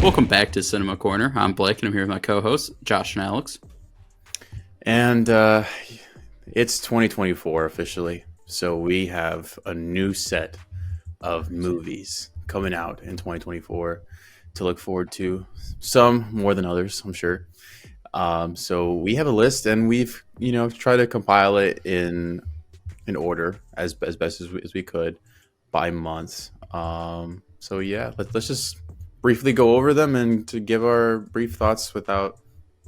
Welcome back to Cinema Corner. I'm Blake, and I'm here with my co-hosts, Josh and Alex. And it's 2024 officially, so we have a new set of movies coming out in 2024 to look forward to. Some more than others, I'm sure. So we have a list, and we've tried to compile it in order as best as we could by month. So yeah, let's just briefly go over them and to give our brief thoughts without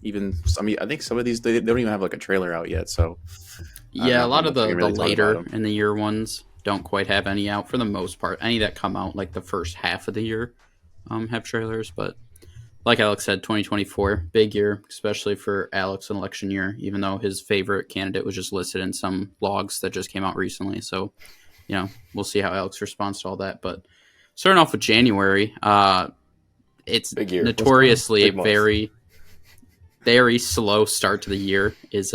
even. I mean, I think some of these they don't even have like a trailer out yet. So yeah, a lot of the later in the year ones don't quite have any out for the most part. Any that come out like the first half of the year have trailers, but like Alex said, 2024 big year, especially for Alex, an election year. Even though his favorite candidate was just listed in some logs that just came out recently, so we'll see how Alex responds to all that. But starting off with January, it's notoriously a very, very slow start to the year. Is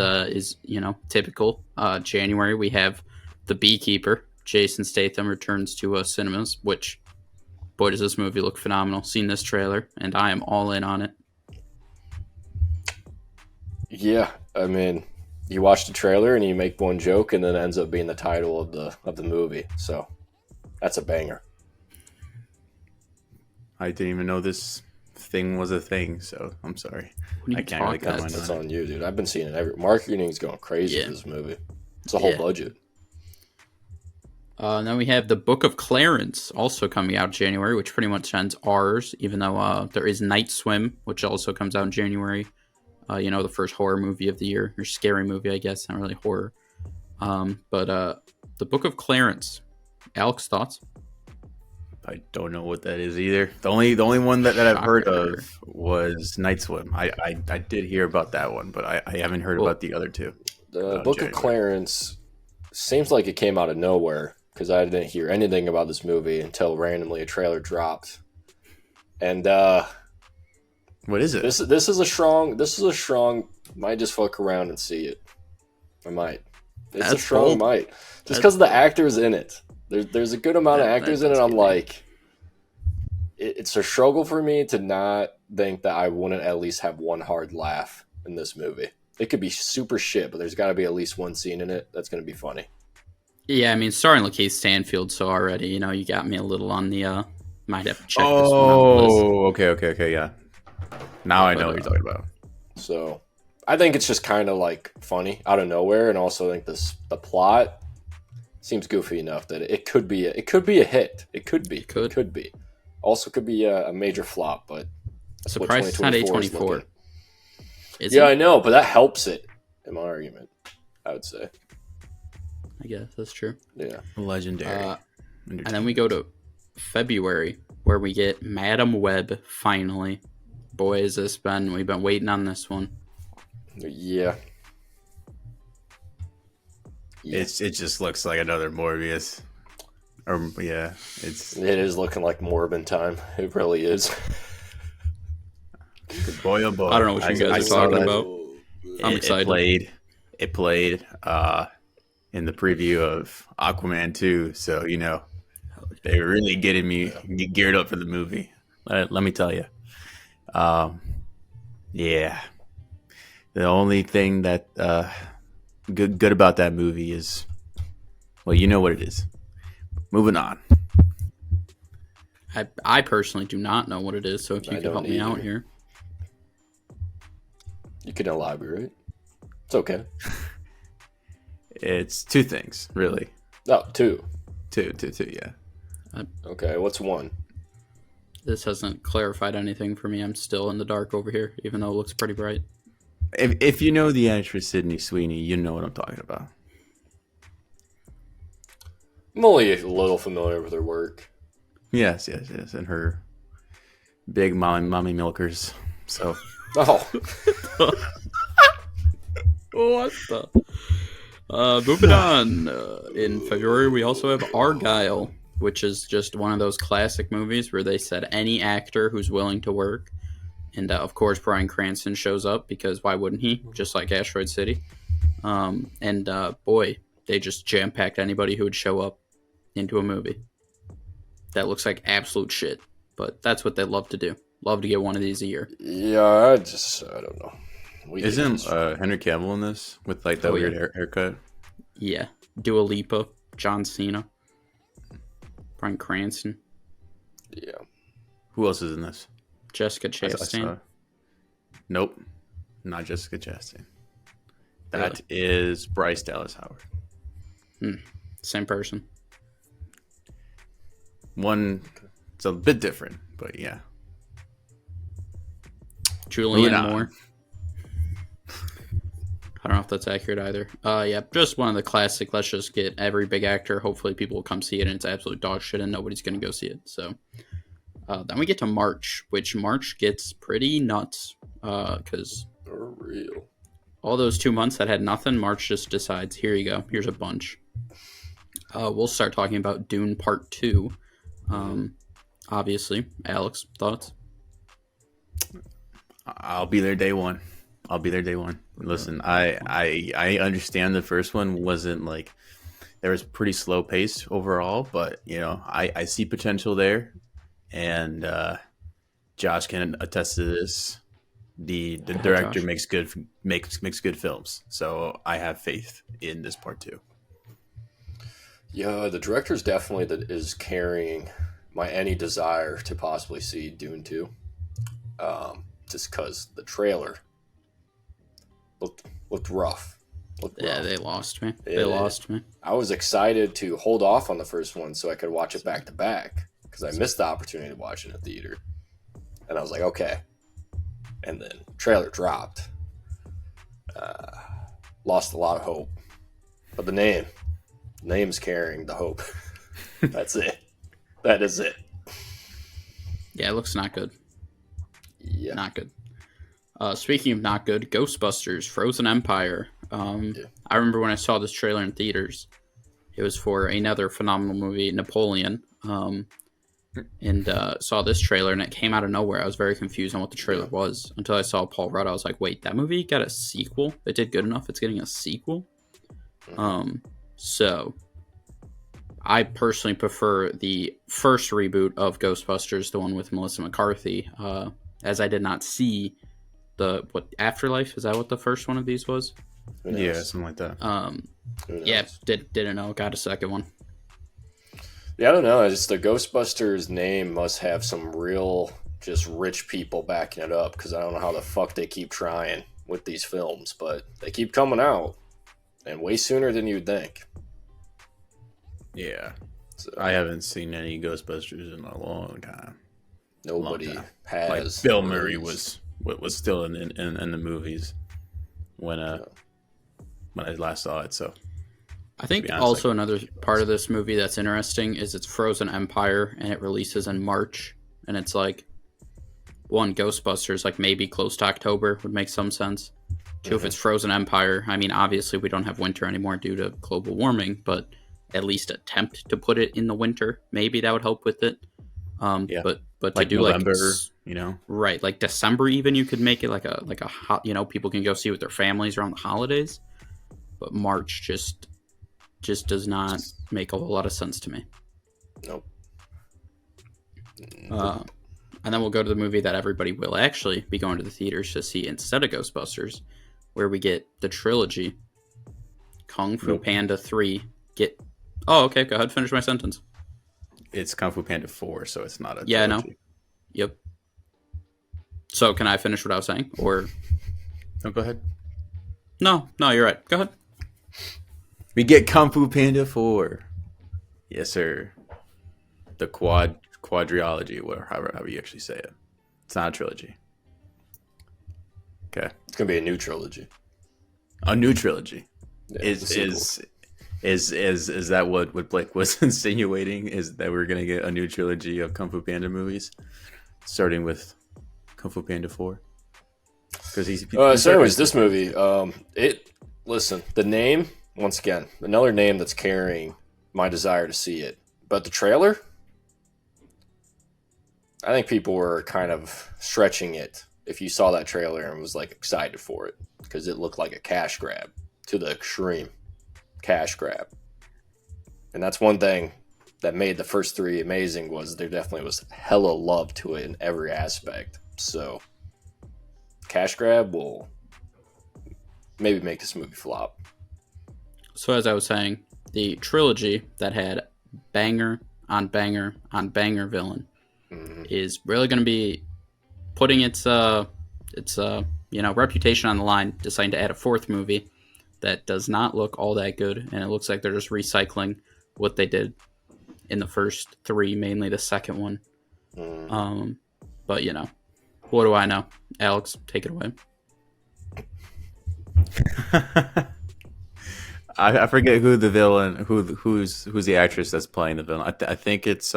typical. January we have The Beekeeper. Jason Statham returns to cinemas, which boy does this movie look phenomenal. Seen this trailer and I am all in on it. Yeah, I mean, you watch the trailer and you make one joke and then it ends up being the title of the movie. So that's a banger. I didn't even know this thing was a thing, so I'm sorry. I can't really comment. That's on you, dude. I've been seeing it. Marketing's going crazy for this movie. It's a whole budget. Then we have the Book of Clarence also coming out in January, which pretty much ends ours, even though there is Night Swim, which also comes out in January. The first horror movie of the year, or scary movie, I guess, not really horror. But the Book of Clarence. Alex, thoughts? I don't know what that is either. The only one that I've heard of was Night Swim. I did hear about that one, but I haven't heard about the other two. The Book of Clarence seems like it came out of nowhere because I didn't hear anything about this movie until randomly a trailer dropped. And what is it? This is a strong. Might just fuck around and see it. I might. It's a strong might. Just because of the actors in it. There's a good amount of actors in it. I'm like, it's a struggle for me to not think that I wouldn't at least have one hard laugh in this movie. It could be super shit, but there's got to be at least one scene in it that's going to be funny. Yeah, I mean, starring Lakeith Stanfield, so already, you got me a little on the, might have to check this one out the list. Okay, yeah. Now I know what you're talking about. So, I think it's just kind of like funny out of nowhere, and also I think the plot seems goofy enough that it could be a hit. It could be. Also could be a major flop, but that's surprised it's not A24. Yeah, I know, but that helps it in my argument, I would say. I guess that's true. Yeah. Legendary. And then we go to February, where we get Madam Web finally. Boy, has this been, we've been waiting on this one. Yeah. It just looks like another Morbius. It is looking like Morbin time. It really is. Boy, oh boy. I don't know what you guys are talking about. I'm excited. It played in the preview of Aquaman 2, so they're really getting me geared up for the movie. Let me tell you. Yeah. The only thing that good about that movie is, well, you know what it is. Moving on. I personally do not know what it is, so if you can help me out here. You can elaborate. It's okay. It's two things, really. Oh, two, yeah. Okay, what's one? This hasn't clarified anything for me. I'm still in the dark over here, even though it looks pretty bright. If you know the actress Sydney Sweeney, you know what I'm talking about. I'm only a little familiar with her work. Yes, and her big mommy milkers. So. Oh. What the? Moving on. In February, we also have Argylle, which is just one of those classic movies where they said any actor who's willing to work. And, of course, Bryan Cranston shows up because why wouldn't he? Just like Asteroid City. Boy, they just jam-packed anybody who would show up into a movie. That looks like absolute shit. But that's what they love to do. Love to get one of these a year. Yeah, I don't know. Isn't Henry Cavill in this with like that weird haircut? Yeah. Dua Lipa, John Cena, Bryan Cranston. Yeah. Who else is in this? Jessica Chastain. Nope, not Jessica Chastain. That is Bryce Dallas Howard. Same person. One, it's a bit different, but yeah. Julianne Moore. I don't know if that's accurate either. Yeah, just one of the classic. Let's just get every big actor. Hopefully, people will come see it, and it's absolute dog shit, and nobody's going to go see it. So then we get to March, which March gets pretty nuts because for real, all those 2 months that had nothing, March just decides, here you go, here's a bunch. We'll start talking about Dune Part 2. Obviously, Alex, thoughts? I'll be there day one. Listen, I understand the first one wasn't like, there was pretty slow pace overall, but you know, I see potential there, and Josh can attest to this. The director makes good films, so I have faith in this part 2. Yeah, the director's definitely that is carrying my any desire to possibly see Dune 2. Just because the trailer looked rough. Yeah, they lost me. They lost me. I was excited to hold off on the first one so I could watch it back to back because I missed the opportunity to watch it in a theater. And I was like, okay. And then trailer dropped. Lost a lot of hope. But the name's carrying the hope. That's it. That is it. Yeah, it looks not good. Yeah. Not good. Speaking of not good, Ghostbusters, Frozen Empire. I remember when I saw this trailer in theaters, it was for another phenomenal movie, Napoleon, and saw this trailer, and it came out of nowhere. I was very confused on what the trailer was until I saw Paul Rudd. I was like, wait, that movie got a sequel? It did good enough. It's getting a sequel? So I personally prefer the first reboot of Ghostbusters, the one with Melissa McCarthy, as I did not see Afterlife. Is that what the first one of these was? Yeah, something like that. Yeah, didn't know. Got a second one. Yeah, I don't know. It's the Ghostbusters name must have some real just rich people backing it up, because I don't know how the fuck they keep trying with these films, but they keep coming out and way sooner than you'd think. Yeah. So, I haven't seen any Ghostbusters in a long time. Nobody has. Like Bill Murray was still in the movies when I last saw it. So I think also another part of this movie that's interesting is it's Frozen Empire, and it releases in March, and it's like, one, Ghostbusters, like maybe close to October would make some sense. Two, if it's Frozen Empire, I mean, obviously we don't have winter anymore due to global warming, but at least attempt to put it in the winter. Maybe that would help with it. But like to do November, like, right, like December even, you could make it like a hot, people can go see with their families around the holidays. But March just does not make a whole lot of sense to me. Nope. And then we'll go to the movie that everybody will actually be going to the theaters to see instead of Ghostbusters, where we get the trilogy, Kung Fu Panda 3. Oh, okay, go ahead, finish my sentence. It's Kung Fu Panda 4, so it's not a trilogy. No. Yep. So can I finish what I was saying? Or no, go ahead. No, you're right. Go ahead. We get Kung Fu Panda 4. Yes, sir. The quadrilogy, however you actually say it. It's not a trilogy. Okay. It's gonna be a new trilogy. A new trilogy. Yeah, Is that what Blake was insinuating? Is that we're gonna get a new trilogy of Kung Fu Panda movies, starting with Kung Fu Panda 4? Because so anyways, this movie, listen, the name, once again, another name that's carrying my desire to see it. But the trailer, I think people were kind of stretching it if you saw that trailer and was like excited for it, because it looked like a cash grab to the extreme. Cash grab. And that's one thing that made the first three amazing was there definitely was hella love to it in every aspect. So cash grab will maybe make this movie flop. So as I was saying, the trilogy that had banger on banger on banger villain is really going to be putting its reputation on the line, deciding to add a fourth movie that does not look all that good, and it looks like they're just recycling what they did in the first three, mainly the second one. But what do I know? Alex, take it away. I forget who the villain, who's the actress that's playing the villain. I think it's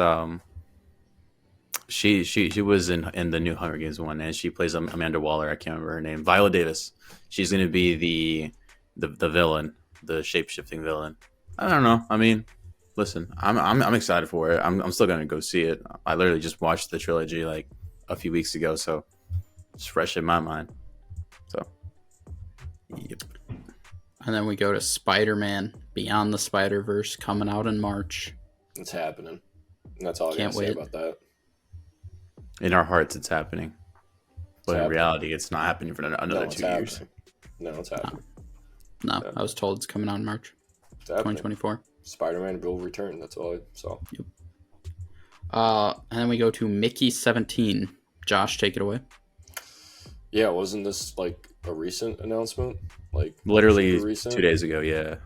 she was in the new Hunger Games one, and she plays Amanda Waller. I can't remember her name. Viola Davis. She's going to be the villain, the shape-shifting villain. I don't know. I mean, listen, I'm excited for it. I'm still going to go see it. I literally just watched the trilogy like a few weeks ago, so it's fresh in my mind. So, yep. And then we go to Spider-Man Beyond the Spider-Verse coming out in March. It's happening. And that's all I gotta say about that. In our hearts, it's happening. But in reality, it's not happening for another 2 years. No, it's happening. No, I was told it's coming out in March 2024. Spider-Man will return. That's all I saw. Yep. And then we go to Mickey 17. Josh, take it away. Yeah, wasn't this like a recent announcement? Like literally 2 days ago. Yeah.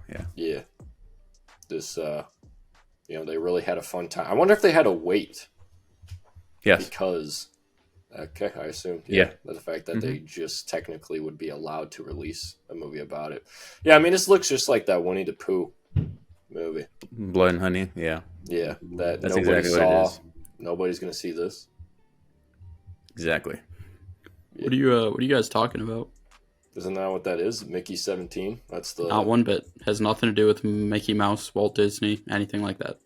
This, they really had a fun time. I wonder if they had to wait. Yes. Because, I assumed. Yeah. The fact that they just technically would be allowed to release a movie about it. Yeah, I mean, this looks just like that Winnie the Pooh movie. Blood and Honey. Yeah. Yeah, that's That's nobody exactly saw. what it is. Nobody's gonna see this. Exactly. What are you guys talking about? Isn't that what that is? Mickey 17? That's the... Not one bit. Has nothing to do with Mickey Mouse, Walt Disney, anything like that.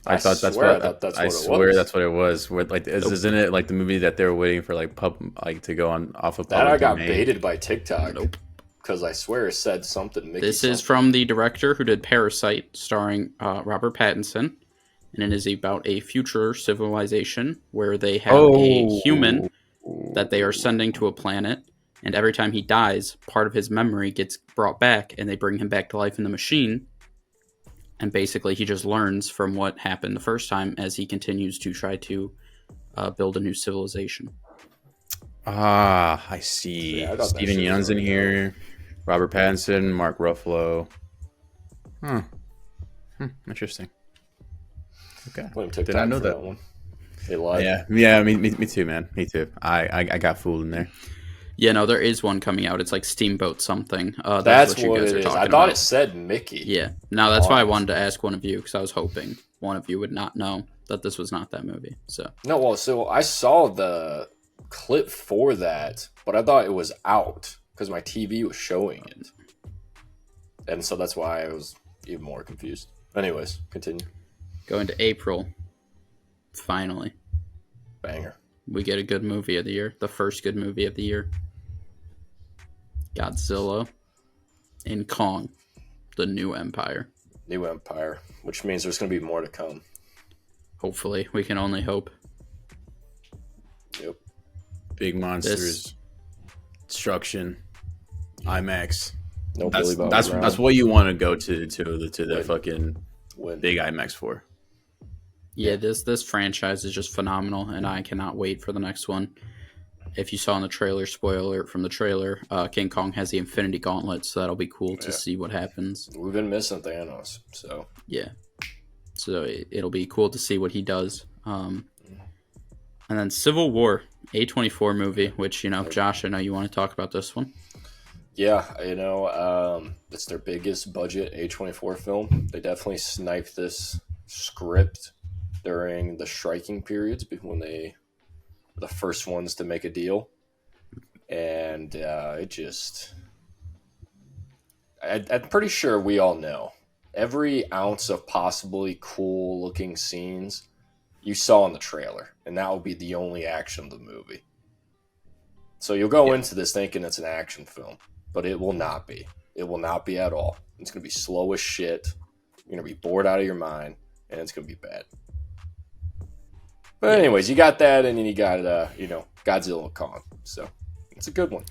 I thought that's what it was. Where, like, isn't it like the movie that they were waiting for to go on off of that? I got baited by TikTok. Nope. Because I swear it said something. Mickey this something. Is from the director who did Parasite, starring Robert Pattinson, and it is about a future civilization where they have a human that they are sending to a planet, and every time he dies, part of his memory gets brought back, and they bring him back to life in the machine. And basically, he just learns from what happened the first time as he continues to try to build a new civilization. I see. Yeah, Stephen Yeun's in here. Robert Pattinson, Mark Ruffalo. Interesting. Okay. Did I know that one? They lied. Yeah. Me too, man. Me too. I got fooled in there. Yeah, no, there is one coming out. It's like Steamboat something. That's what you guys are talking about. I thought it said Mickey. Yeah. No, that's why I wanted to ask one of you, because I was hoping one of you would not know that this was not that movie. So so I saw the clip for that, but I thought it was out because my TV was showing it. And so that's why I was even more confused. Anyways, continue. Going to April. Finally. Banger. We get a good movie of the year. The first good movie of the year. Godzilla and Kong, the New Empire. New Empire, which means there's going to be more to come. Hopefully. We can only hope. Yep. Big monsters. Destruction. IMAX. No that's what you want to go to the fucking big IMAX for. Yeah, this franchise is just phenomenal, and I cannot wait for the next one. If you saw in the trailer, spoiler alert from the trailer, King Kong has the Infinity Gauntlet, so that'll be cool to see what happens. We've been missing Thanos, so... Yeah. So it'll be cool to see what he does. And then Civil War, A24 movie, which, Josh, I know you want to talk about this one. Yeah, it's their biggest budget A24 film. They definitely sniped this script during the striking periods when they were the first ones to make a deal. And I'm pretty sure we all know every ounce of possibly cool looking scenes you saw in the trailer, and that will be the only action of the movie. So you'll go into this thinking it's an action film, but it will not be. It will not be at all. It's going to be slow as shit. You're going to be bored out of your mind. and it's gonna be bad. But anyways, you got that, and then you got Godzilla Kong. So it's a good one.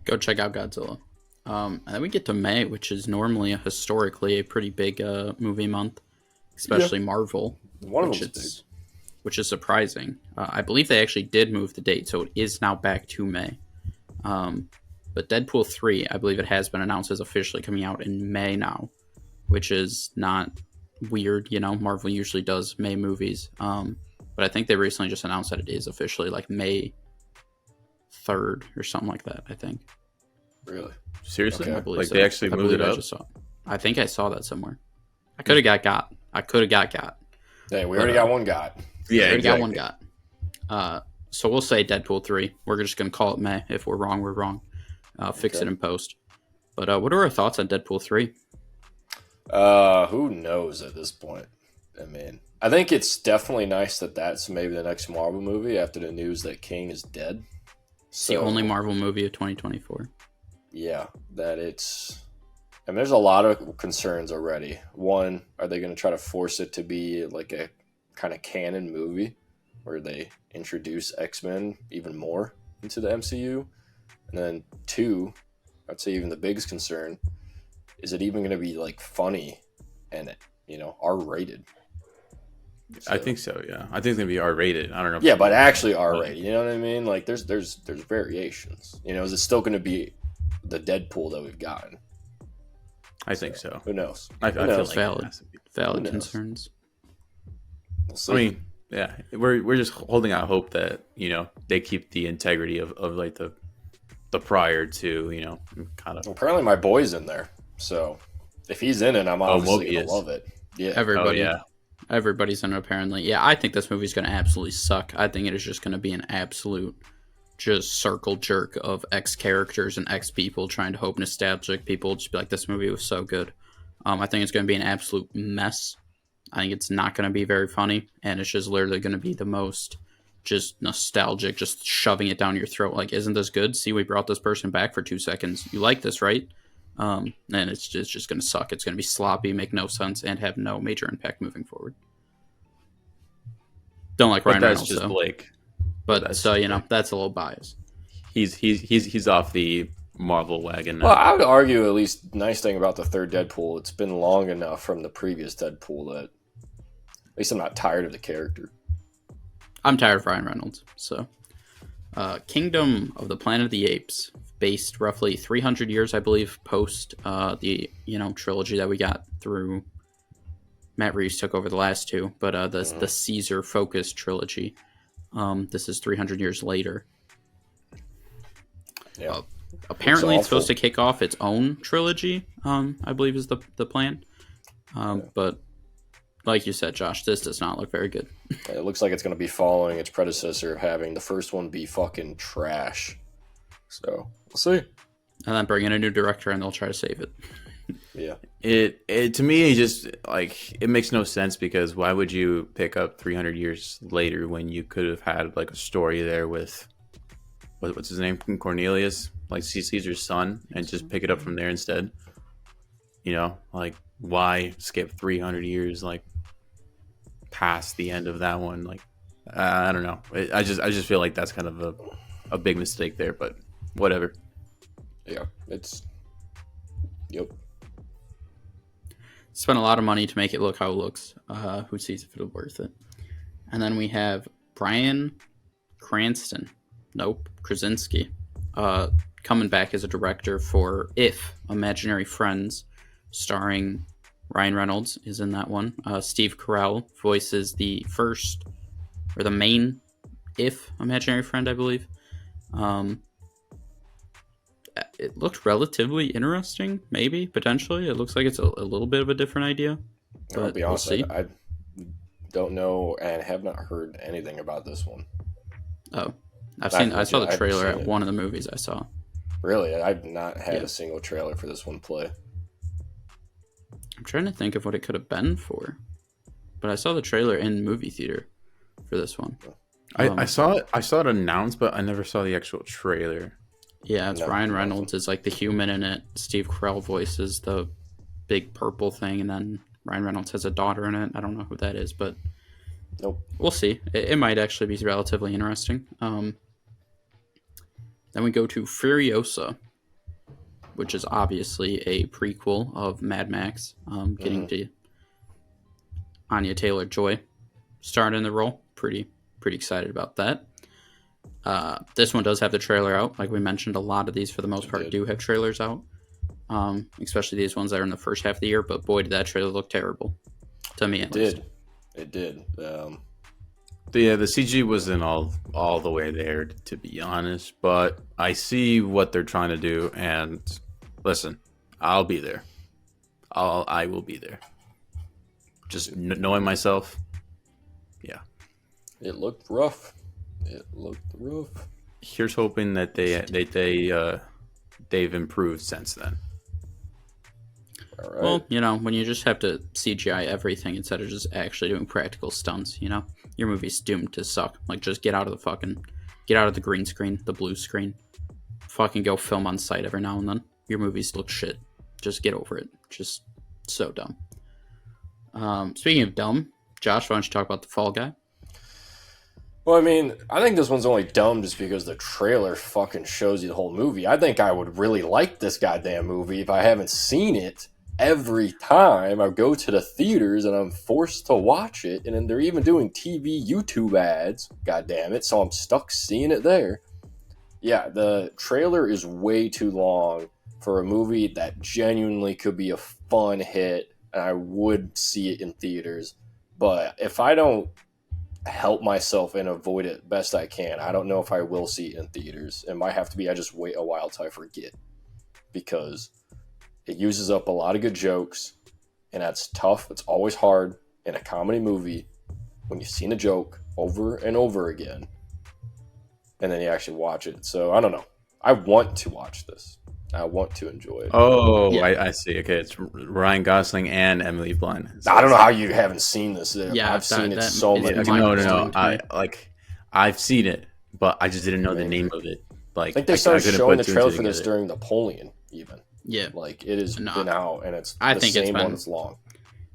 Go check out Godzilla. And then we get to May, which is normally historically a pretty big movie month, especially Marvel. One of them's big. Which is surprising. I believe they actually did move the date, so it is now back to May. But Deadpool 3, I believe it has been announced, is officially coming out in May now, which is not weird. Marvel usually does May movies. But I think they recently just announced that it is officially like May 3rd or something like that, I think. Really? Seriously? Okay. I believe like so. They actually moved it up? I think I saw that somewhere. I could have got. Hey, we already got one got. Yeah, we exactly. got one got. So we'll say Deadpool 3. We're just going to call it May. If we're wrong, we're wrong. Fix it in post. But what are our thoughts on Deadpool 3? Who knows at this point? I mean, I think it's definitely nice that that's maybe the next Marvel movie after the news that King is dead. It's the only Marvel movie of 2024. Yeah, that it's... I mean, there's a lot of concerns already. One, are they going to try to force it to be like a kind of canon movie where they introduce X-Men even more into the MCU? And then two, I'd say even the biggest concern, is it even going to be like funny and, R-rated? I think so, yeah. I think it's going to be R-rated. I don't know. Yeah, but actually R-rated, you know what I mean? Like there's variations. Is it still going to be the Deadpool that we've gotten? I think so. Who knows? I feel like valid concerns. We'll see. I mean, yeah, we're just holding out hope that they keep the integrity of like the prior to kind of. Apparently, my boy's in there, so if he's in it, I'm obviously gonna love it. Yeah, everybody's in it apparently. Yeah, I think this movie's gonna absolutely suck. I think it is just gonna be an absolute just circle jerk of X characters and X people trying to hope nostalgic people just be like, this movie was so good. I think it's going to be an absolute mess. I think it's not going to be very funny, and it's just literally going to be the most just nostalgic, just shoving it down your throat. Like, isn't this good? See, we brought this person back for 2 seconds. You like this, right? And it's just going to suck. It's going to be sloppy, make no sense, and have no major impact moving forward. Don't like Ryan Reynolds, just though. Blake. But that's a little biased. He's off the Marvel wagon now. Well, I would argue at least nice thing about the third Deadpool, it's been long enough from the previous Deadpool that at least I'm not tired of the character. I'm tired of Ryan Reynolds. So, Kingdom of the Planet of the Apes, based roughly 300 years, I believe, post the trilogy that we got through. Matt Reeves took over the last two, but the Caesar focused trilogy. This is 300 years later. Yeah. Apparently, it's supposed to kick off its own trilogy, I believe is the plan. But like you said, Josh, this does not look very good. It looks like it's going to be following its predecessor, having the first one be fucking trash. So, we'll see. And then bring in a new director and they'll try to save it. Yeah. It to me, just like it makes no sense because why would you pick up 300 years later when you could have had like a story there with what's his name, Cornelius, like Caesar's son, and just pick it up from there instead? Like why skip 300 years like past the end of that one? Like I don't know. I just feel like that's kind of a big mistake there, but whatever. Yeah, yep. Spent a lot of money to make it look how it looks. Who sees if it'll worth it? And then we have Bryan Cranston. Nope, Krasinski. Coming back as a director for If, Imaginary Friends, starring Ryan Reynolds is in that one. Steve Carell voices the main If, Imaginary Friend, I believe. It looked relatively interesting, maybe, potentially. It looks like it's a little bit of a different idea. But I'll be honest, we'll see. I don't know and have not heard anything about this one. Oh, I saw the trailer at one of the movies I saw. Really? I've not had a single trailer for this one play. I'm trying to think of what it could have been for. But I saw the trailer in movie theater for this one. I saw it announced, but I never saw the actual trailer. Yeah, it's Ryan Reynolds is like the human in it. Steve Carell voices the big purple thing, and then Ryan Reynolds has a daughter in it. I don't know who that is, but Nope. We'll see. It might actually be relatively interesting. Then we go to Furiosa, which is obviously a prequel of Mad Max, getting to Anya Taylor-Joy starring in the role. Pretty excited about that. This one does have the trailer out. Like we mentioned, a lot of these, for the most part, do have trailers out. Especially these ones that are in the first half of the year. But boy, did that trailer look terrible. To me, at least. It did. The CG wasn't all the way there, to be honest. But I see what they're trying to do, and listen, I'll be there. I will be there. Just knowing myself, yeah. It looked rough. Here's hoping that they've improved since then. All right. Well, when you just have to CGI everything instead of just actually doing practical stunts, your movie's doomed to suck. Like, just get out of the green screen, the blue screen. Fucking go film on site every now and then. Your movies look shit. Just get over it. Just so dumb. Speaking of dumb, Josh, why don't you talk about the Fall Guy? Well, I mean, I think this one's only dumb just because the trailer fucking shows you the whole movie. I think I would really like this goddamn movie if I haven't seen it. Every time I go to the theaters and I'm forced to watch it, and then they're even doing TV YouTube ads, god damn it, so I'm stuck seeing it there. Yeah, the trailer is way too long for a movie that genuinely could be a fun hit, and I would see it in theaters. But if I don't help myself and avoid it best I can, I don't know if I will see it in theaters. It might have to be I just wait a while till I forget, because it uses up a lot of good jokes, and that's tough. It's always hard in a comedy movie when you've seen a joke over and over again, and then you actually watch it. So I don't know. I want to watch this. I want to enjoy it. Oh, yeah. I see. Okay, it's Ryan Gosling and Emily Blunt. I don't know how you haven't seen this. Yeah, I've seen it so many times. No. I've seen it, but I just didn't know the name of it. Like, I think they started showing the trailer for this during Napoleon, even. Yeah, like it has been out, and it's the think same one as long.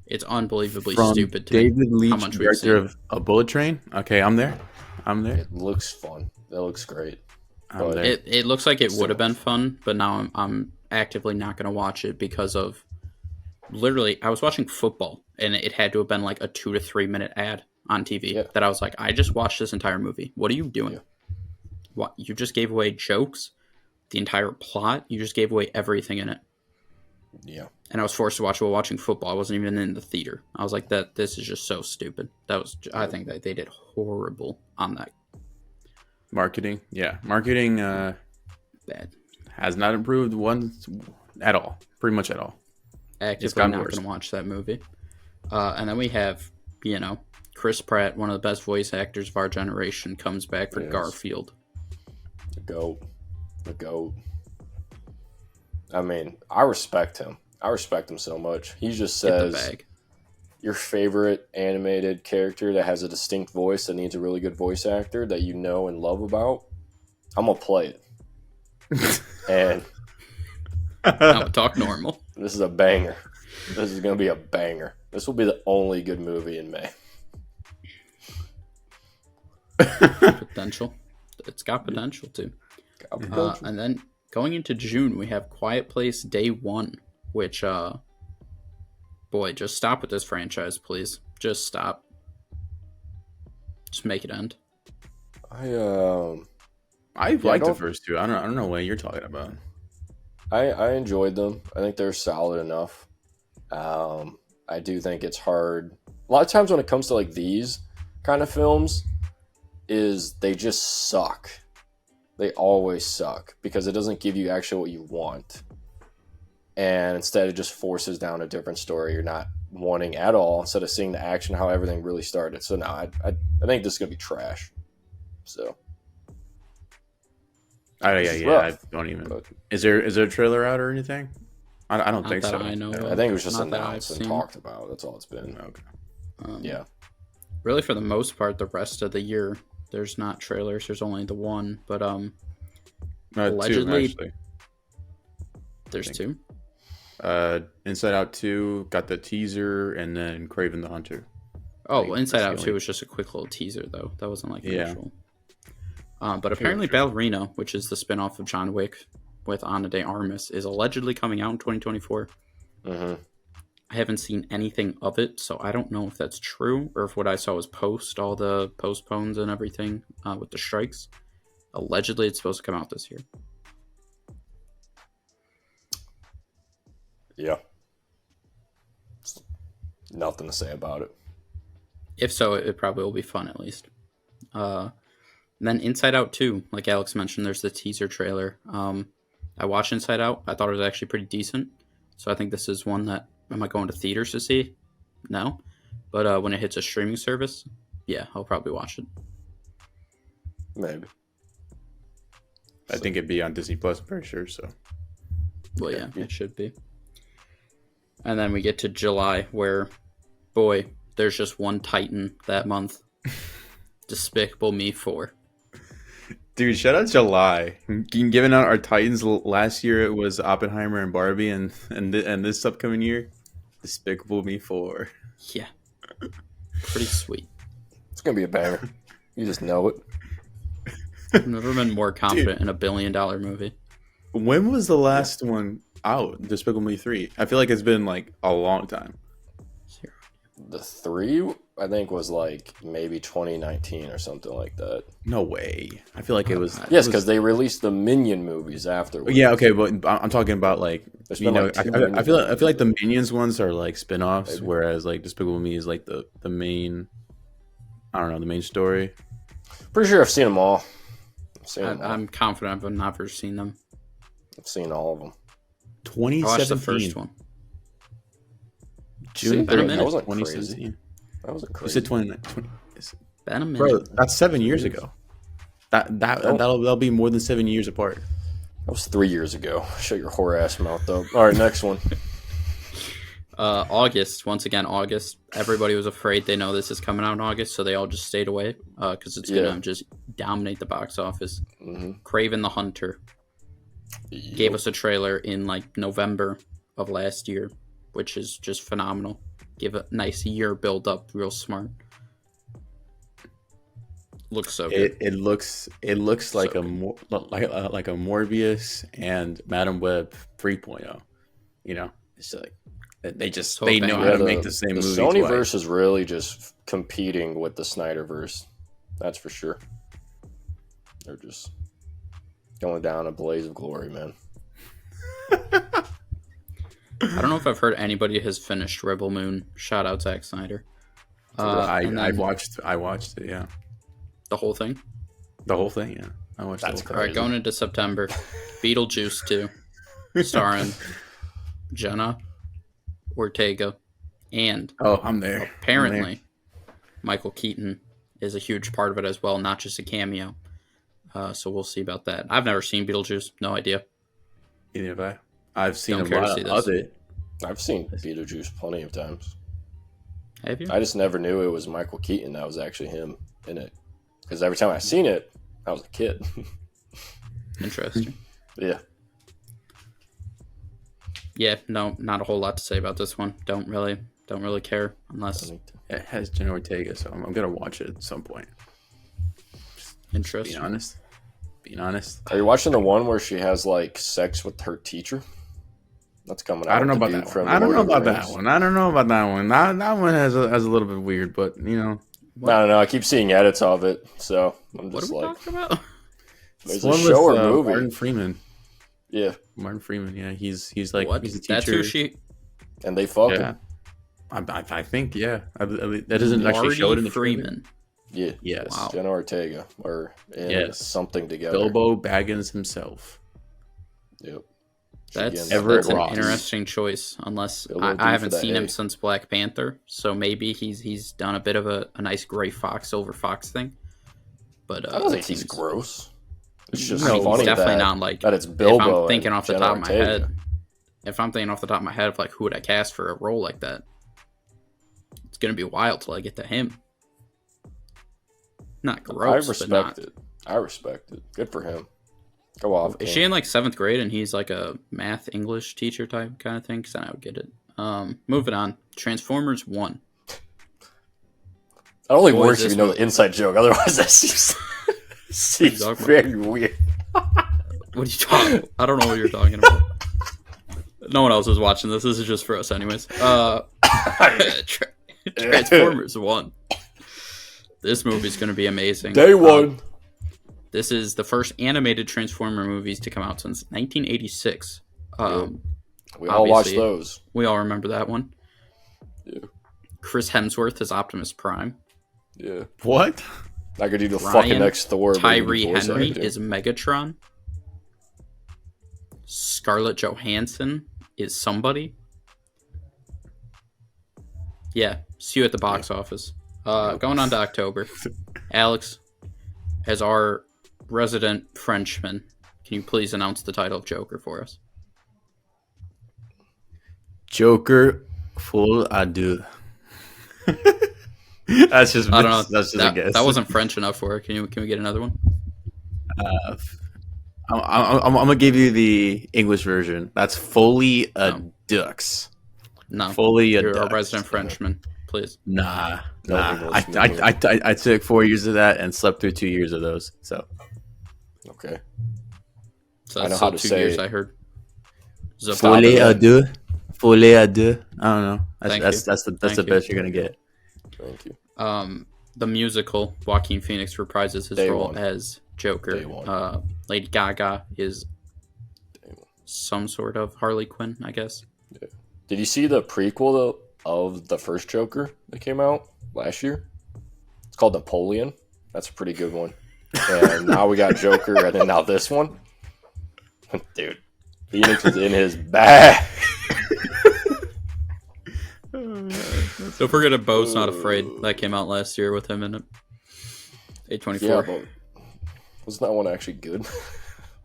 It's unbelievably From stupid to David Leitch, how much director of A Bullet Train. Okay, I'm there. It looks fun. It looks great. It looks like it would have been fun, but now I'm actively not going to watch it because of literally I was watching football, and it had to have been like a 2 to 3 minute ad on TV that I was like, I just watched this entire movie. What are you doing? Yeah. What, you just gave away jokes, the entire plot. You just gave away everything in it. Yeah. And I was forced to watch it while watching football. I wasn't even in the theater. I was like, this is just so stupid. I think that they did horrible on that. Marketing. Bad. Has not improved at all. Pretty much at all. Actively not going to watch that movie. And then we have, Chris Pratt, one of the best voice actors of our generation, comes back for Garfield. The GOAT. I mean, I respect him. I respect him so much. He just says your favorite animated character that has a distinct voice that needs a really good voice actor that you know and love about. I'm going to play it. And now talk normal. This is a banger. This is going to be a banger. This will be the only good movie in May. Potential. It's got potential too. And then going into June, we have Quiet Place Day 1, which, boy, just stop with this franchise, please. Just stop. Just make it end. I liked the first two. I don't know what you're talking about. I enjoyed them. I think they're solid enough. I do think it's hard. A lot of times when it comes to like these kind of films, is they just suck. They always suck because it doesn't give you actually what you want. And instead it just forces down a different story you're not wanting at all, instead of seeing the action, how everything really started. So no, I think this is going to be trash. So. I don't even. But, is there a trailer out or anything? I don't think so. I know. I think it was just announced and talked about. That's all it's been. Okay. Yeah. Really, for the most part, the rest of the year, there's not trailers. There's only the one, but allegedly, two, there's two. Inside Out 2 got the teaser, and then Kraven the Hunter. Oh, Inside Out 2 was just a quick little teaser, though. That wasn't like an actual. But apparently Ballerina, which is the spinoff of John Wick with Ana de Armas, is allegedly coming out in 2024. Mm-hmm. I haven't seen anything of it, so I don't know if that's true or if what I saw was all the postpones and everything with the strikes. Allegedly, it's supposed to come out this year. Yeah. Nothing to say about it. If so, it probably will be fun at least. Then Inside Out 2, like Alex mentioned, there's the teaser trailer. I watched Inside Out. I thought it was actually pretty decent. So I think this is one that, am I going to theaters to see? No. But when it hits a streaming service, yeah, I'll probably watch it. Maybe. I think it'd be on Disney Plus, I'm pretty sure, so. Well, yeah, it should be. And then we get to July, where, boy, there's just one Titan that month. Despicable Me 4. Dude, shout out July. Given out our Titans last year, it was Oppenheimer and Barbie, and this upcoming year, Despicable Me 4. Yeah. Pretty sweet. It's going to be a banger. You just know it. I've never been more confident in a $1 billion movie. When was the last one out? Despicable Me 3? I feel like it's been like a long time. The 3, I think, was like maybe 2019 or something like that. No way. I feel like it was. Yes, because they released the Minion movies afterwards. Yeah, okay, but I'm talking about like, you know, like I feel like the Minions ones are like spin-offs, whereas like Despicable Me is like the main. I don't know, the main story. Pretty sure I've seen them all. I'm confident I've never seen them. I've seen all of them. 2017. I watched the first one. June been a 3rd, minute. 2017. That wasn't crazy. You said 2019. Been a minute. Bro, that's 7 years ago. That'll be more than 7 years apart. That was 3 years ago. Shut your whore ass mouth up. All right, next one. August. Once again, August. Everybody was afraid they know this is coming out in August, so they all just stayed away because it's going to just dominate the box office. Mm-hmm. Kraven the Hunter gave us a trailer in like November of last year, which is just phenomenal. Give a nice year build up, real smart. Looks so good. It looks like so like a Morbius and Madam Web 3.0. You know, it's like they know how to make the same movie. The Sonyverse is really just competing with the Snyderverse. That's for sure. They're just going down a blaze of glory, man. I don't know if I've heard anybody has finished Rebel Moon. Shout out Zack Snyder. I watched it. Yeah, the whole thing. The whole thing. Yeah, I watched. That's it. All right, going into September, Beetlejuice 2, starring Jenna Ortega, and I'm there. Apparently, Michael Keaton is a huge part of it as well, not just a cameo. So we'll see about that. I've never seen Beetlejuice. No idea. Either have I. I've seen a lot of it. I've seen Beetlejuice plenty of times. Have you? I just never knew it was Michael Keaton that was actually him in it. Because every time I seen it, I was a kid. Interesting. Yeah. Yeah, no, not a whole lot to say about this one. Don't really care unless it has Jenna Ortega, so I'm gonna watch it at some point. Interesting. Being honest. Are you watching the one where she has like sex with her teacher? That's coming out. I don't know about that one. I don't know about that one. That one has a little bit weird, but you know. I don't know. I keep seeing edits of it, so I'm just what are we talking about? There's a show or movie. Martin Freeman. Yeah. Martin Freeman. Yeah, he's like what? He's a teacher. That's who she. And they fuck him. I think that doesn't actually show it in the Freeman. Yeah. Yes. Wow. Jenna Ortega or something together. Bilbo Baggins himself. Yep. That's an interesting choice. Unless I haven't seen him since Black Panther, so maybe he's done a bit of a nice gray fox over fox thing. But I don't think he's gross. It's just funny. He's definitely not like that. It's Bilbo. If I'm thinking off the top of my head, of like who would I cast for a role like that, it's gonna be wild till I get to him. Not gross. I respect it. Good for him. Go off. Is she in like 7th grade and he's like a math English teacher type kind of thing? Because then I would get it. Moving on. Transformers 1. That only works if you know the inside joke. Otherwise, that seems very weird. What are you talking about? I don't know what you're talking about. No one else is watching this. This is just for us anyways. Transformers 1. This movie's going to be amazing. Day one. This is the first animated Transformer movies to come out since 1986. We all watched those. We all remember that one. Yeah. Chris Hemsworth is Optimus Prime. Yeah. What? I could do the fucking next Thor. Tyree Henry is Megatron. Scarlett Johansson is somebody. Yeah, see you at the box office. Going on to October. Alex, as our resident Frenchman, can you please announce the title of Joker for us? Joker Full Adieu. That's just I don't know. That's just a guess. That wasn't French enough for it. Can we get another one? I'm gonna give you the English version. That's Folie Dux. No, Folie you're Dux. a resident Frenchman. Please. Nah. I took 4 years of that and slept through 2 years of those. So okay. So that's how to 2 years. I heard. Folie Adieu. Folie Adieu. I don't know. That's the best you're gonna get. Thank you. The musical, Joaquin Phoenix reprises his role as Joker. Lady Gaga is some sort of Harley Quinn, I guess. Yeah. Did you see the prequel of the first Joker that came out last year? It's called Napoleon. That's a pretty good one. And now we got Joker, and then now this one. Dude, Phoenix is in his bag. Don't forget a Beau's Not Afraid. That came out last year with him in it. A24. Yeah, but wasn't that one actually good?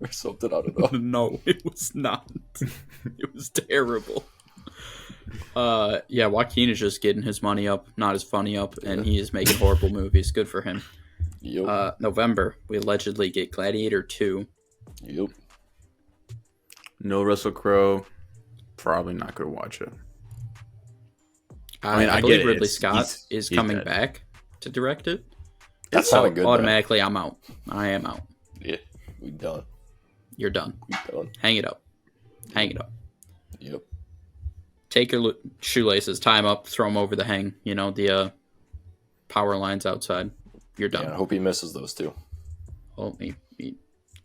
Or something? I don't know. No, it was not. It was terrible. Yeah, Joaquin is just getting his money up, not his funny up, and he is making horrible movies. Good for him. Yep. November, we allegedly get Gladiator 2. Yep. No Russell Crowe. Probably not gonna watch it. I believe Ridley Scott is coming back to direct it. That's not good. Automatically, I'm out. I am out. Yeah, we done. You're done. We done. Hang it up. Hang it up. Yep. Take your shoelaces, tie them up, throw them over the hang. You know, the power lines outside. You're done. Yeah, I hope he misses those two. Well, he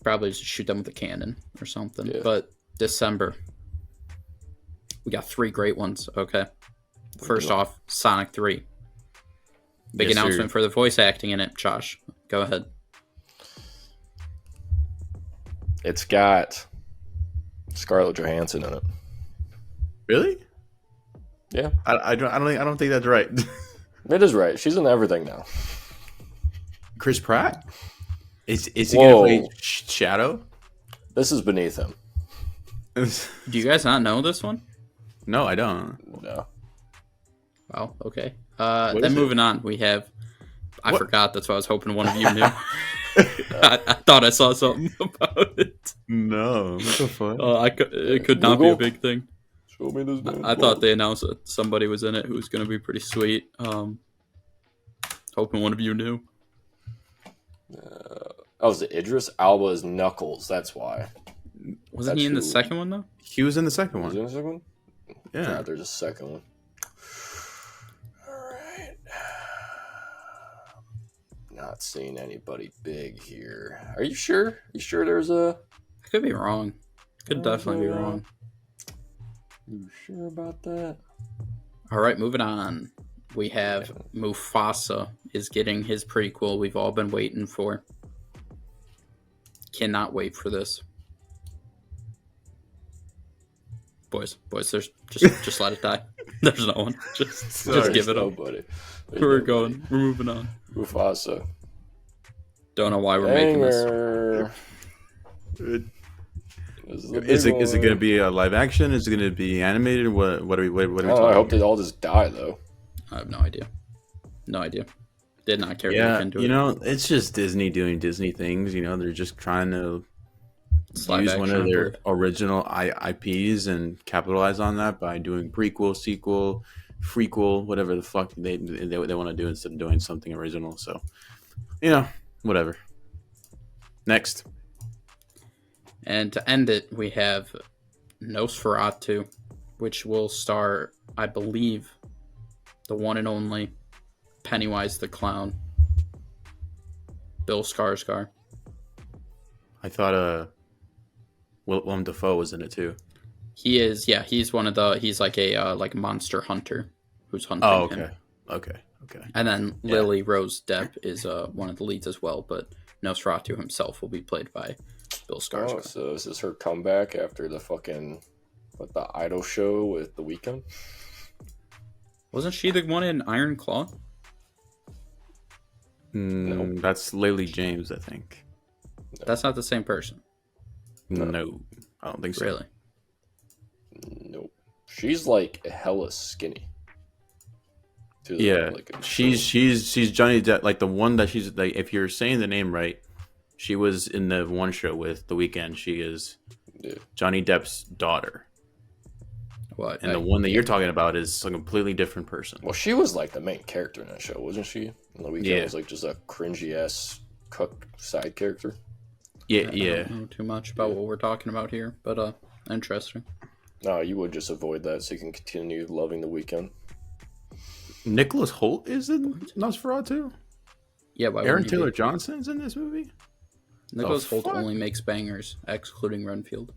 probably just shoot them with a cannon or something. Yeah. But December, we got 3 great ones. Okay. First off, Sonic 3. Big announcement for the voice acting in it. Josh, go ahead. It's got Scarlett Johansson in it. Really? Yeah. I don't think that's right. It is right. She's in everything now. Chris Pratt? Is he gonna play Shadow? This is beneath him. Do you guys not know this one? No, I don't. No. Wow, okay. Then moving on, we have... I forgot, that's why I was hoping one of you knew. I thought I saw something about it. No, what the fuck? It could not be a big thing. Show me this man. I thought they announced that somebody was in it who was going to be pretty sweet. Hoping one of you knew. Was it Idris Elba's Knuckles? That's why. Wasn't he in the second one, though? He was in the second one. Was he in the second one? Yeah. God, there's a second one. Alright. Not seeing anybody big here. Are you sure? You sure there's a... I could be wrong. Could definitely be wrong. You sure about that? Alright, moving on. We have Mufasa is getting his prequel we've all been waiting for. Cannot wait for this. Boys, there's just let it die. There's no one. Just give it up. We're going. We're moving on. Mufasa. Don't know why we're making this. Is it going to be a live action? Is it going to be animated? What are we talking about? I hope they all just die though. I have no idea. No idea. Did not care to look into it. You know, it's just Disney doing Disney things. You know, they're just trying to use one of their original IPs and capitalize on that by doing prequel, sequel, frequel, whatever the fuck they want to do instead of doing something original. So, whatever. Next. And to end it, we have Nosferatu, which will star, I believe, the one and only Pennywise the Clown, Bill Skarsgård. I thought Willem Dafoe was in it too. He is, yeah. He's like a like monster hunter who's hunting him. Okay. And then Lily Rose Depp is one of the leads as well, but Nosferatu himself will be played by Bill Skarsgård. Oh, so is this her comeback after the the Idol show with The Weeknd? Wasn't she the one in Iron Claw? No, that's Lily James, I think. No. That's not the same person. No, I don't think so. Really? Nope. She's like hella skinny. Yeah, she's Johnny Depp, like the one that she's like. If you're saying the name right, she was in the one show with The Weeknd. She is Johnny Depp's daughter. What? And the one that you're talking about is a completely different person. Well, she was like the main character in that show, wasn't she? And The Weeknd was like just a cringy ass cook side character. I don't know too much about what we're talking about here, but interesting. No, you would just avoid that so you can continue loving The Weeknd. Nicholas Hoult is in Nosferatu? Yeah, Aaron Taylor Johnson's in this movie? Nicholas Hoult only makes bangers, excluding Renfield.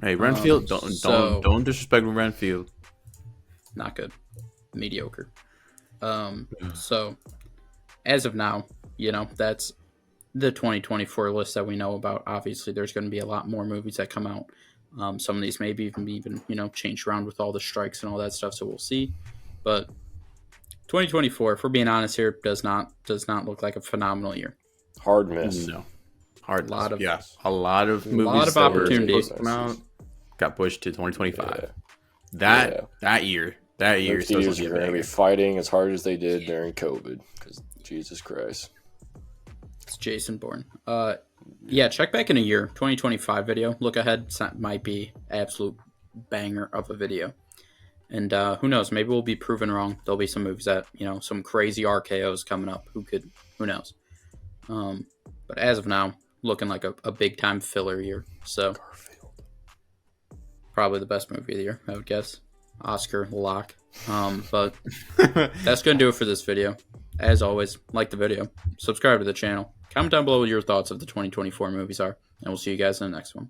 Hey, Renfield, don't disrespect Renfield. Not good. Mediocre. So, as of now, that's the 2024 list that we know about. Obviously, there's going to be a lot more movies that come out. Some of these maybe even changed around with all the strikes and all that stuff, so we'll see. But 2024, if we're being honest here, does not look like a phenomenal year. Hard miss. No. Hard miss. A lot of movies. A lot of opportunities come out got pushed to 2025. That year years are going to be fighting as hard as they did during COVID, because Jesus Christ. It's Jason Bourne. Check back in a year. 2025 video. Look ahead. Might be absolute banger of a video. And who knows? Maybe we'll be proven wrong. There'll be some movies that, some crazy RKOs coming up. Who knows? But as of now, looking like a big time filler year. So Garfield. Probably the best movie of the year, I would guess. Oscar lock. But that's going to do it for this video. As always, like the video, subscribe to the channel, comment down below what your thoughts of the 2024 movies are, and we'll see you guys in the next one.